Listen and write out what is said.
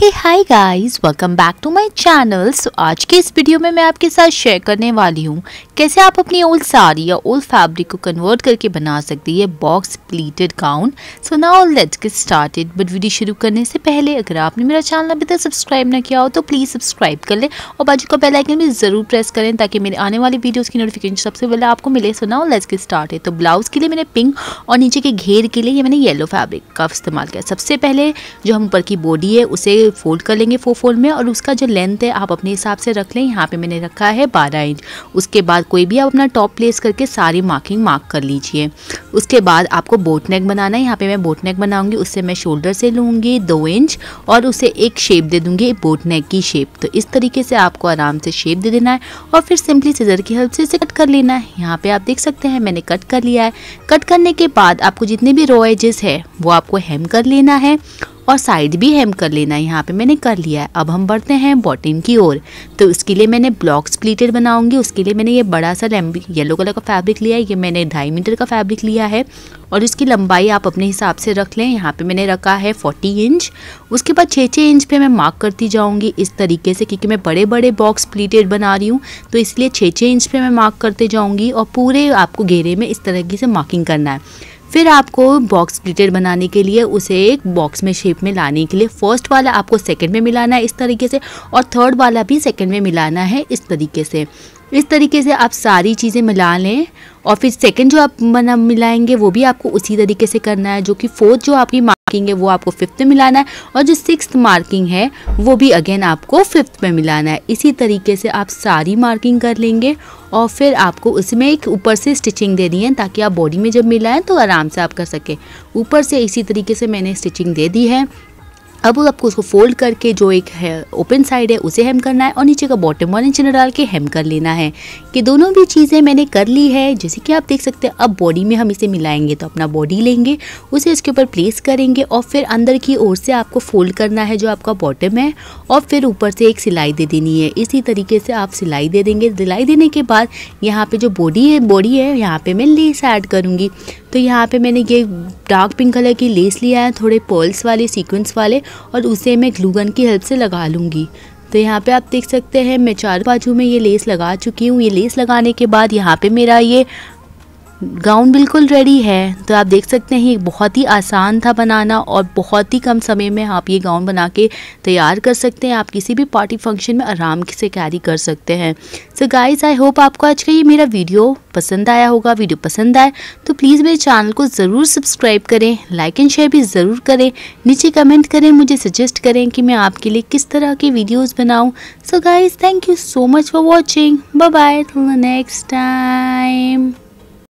Hey hi guys, welcome back to my channel. So आज के इस वीडियो में मैं आपके साथ शेयर करने वाली हूँ कैसे आप अपनी ओल्ड साड़ी या ओल्ड फैब्रिक को कन्वर्ट करके बना सकती है box pleated gown. So now let's get started. But video शुरू करने से पहले अगर आपने मेरा चैनल अभी तक सब्सक्राइब ना किया हो तो प्लीज़ सब्सक्राइब कर लें और बाजू का बेल आइकन भी ज़रूर प्रेस करें ताकि मेरे आने वाली वीडियोज़ की नोटिफिकेशन सबसे पहले आपको मिले। So now let's get started. तो ब्लाउज़ के लिए मैंने पिंक और नीचे के घेर के लिए ये मैंने येलो फैब्रिक का इस्तेमाल किया। सबसे पहले जो हम ऊपर की बॉडी है उसे फोल्ड कर लेंगे 4 फोल्ड में और उसका जो लेंथ है आप अपने हिसाब से रख लें। यहाँ पे मैंने रखा है 12 इंच। उसके बाद कोई भी आप अपना टॉप प्लेस करके सारी मार्किंग मार्क कर लीजिए। उसके बाद आपको बोट नेक बनाना है। यहाँ पे मैं बोट नेक बनाऊंगी, उससे मैं शोल्डर से लूँगी 2 इंच और उसे एक शेप दे दूँगी बोट नेक की शेप। तो इस तरीके से आपको आराम से शेप दे देना है और फिर सिंपली सीजर की हेल्प से इसे कट कर लेना है। यहाँ पे आप देख सकते हैं मैंने कट कर लिया है। कट करने के बाद आपको जितने भी रॉ एजेस है वो आपको हेम कर लेना है और साइड भी हेम कर लेना है। यहाँ पे मैंने कर लिया है। अब हम बढ़ते हैं बॉटम की ओर। तो उसके लिए मैंने ब्लॉक्स प्लीटेड बनाऊंगी। उसके लिए मैंने ये बड़ा सा येलो कलर का फैब्रिक लिया है। ये मैंने 2.5 मीटर का फैब्रिक लिया है और इसकी लंबाई आप अपने हिसाब से रख लें। यहाँ पे मैंने रखा है 40 इंच। उसके बाद 6-6 इंच पे मैं मार्क करती जाऊँगी इस तरीके से, क्योंकि मैं बड़े बड़े बॉक्स प्लीटेड बना रही हूँ तो इसलिए 6-6 इंच पे मैं मार्क करते जाऊँगी और पूरे आपको घेरे में इस तरीके से मार्किंग करना है। फिर आपको बॉक्स प्लीटेड बनाने के लिए उसे एक बॉक्स में शेप में लाने के लिए फर्स्ट वाला आपको सेकंड में मिलाना है इस तरीके से और थर्ड वाला भी सेकंड में मिलाना है इस तरीके से। इस तरीके से आप सारी चीज़ें मिला लें और फिर सेकंड जो आप मिलाएंगे वो भी आपको उसी तरीके से करना है। जो कि फोर्थ जो आपकी मार्किंग है वो आपको 5th में मिलाना है और जो 6th मार्किंग है वो भी अगेन आपको 5th में मिलाना है। इसी तरीके से आप सारी मार्किंग कर लेंगे और फिर आपको उसमें एक ऊपर से स्टिचिंग देनी है ताकि आप बॉडी में जब मिलाएं तो आराम से आप कर सकें। ऊपर से इसी तरीके से मैंने स्टिचिंग दे दी है। अब आपको उसको फोल्ड करके जो एक है ओपन साइड है उसे हेम करना है और नीचे का बॉटम 1 इंच डाल के हेम कर लेना है। कि दोनों भी चीज़ें मैंने कर ली है। जैसे कि आप देख सकते हैं अब बॉडी में हम इसे मिलाएंगे तो अपना बॉडी लेंगे, उसे इसके ऊपर प्लेस करेंगे और फिर अंदर की ओर से आपको फोल्ड करना है जो आपका बॉटम है और फिर ऊपर से एक सिलाई दे देनी है। इसी तरीके से आप सिलाई दे देंगे। सिलाई देने के बाद यहाँ पे जो बॉडी है यहाँ पे मैं लेस ऐड करूँगी। तो यहाँ पे मैंने ये डार्क पिंक कलर की लेस लिया है, थोड़े पर्ल्स वाले सीक्वेंस वाले, और उसे मैं ग्लू गन की हेल्प से लगा लूँगी। तो यहाँ पे आप देख सकते हैं मैं 4 बाजू में ये लेस लगा चुकी हूँ। ये लेस लगाने के बाद यहाँ पे मेरा ये गाउन बिल्कुल रेडी है। तो आप देख सकते हैं ये बहुत ही आसान था बनाना और बहुत ही कम समय में आप ये गाउन बना के तैयार कर सकते हैं। आप किसी भी पार्टी फंक्शन में आराम से कैरी कर सकते हैं। सो गाइस, आई होप आपको आज का ये मेरा वीडियो पसंद आया होगा। वीडियो पसंद आए तो प्लीज़ मेरे चैनल को ज़रूर सब्सक्राइब करें, लाइक एंड शेयर भी ज़रूर करें। नीचे कमेंट करें, मुझे सजेस्ट करें कि मैं आपके लिए किस तरह की वीडियोज़ बनाऊँ। So guys, thank you so much for watching. Bye bye, till the next time.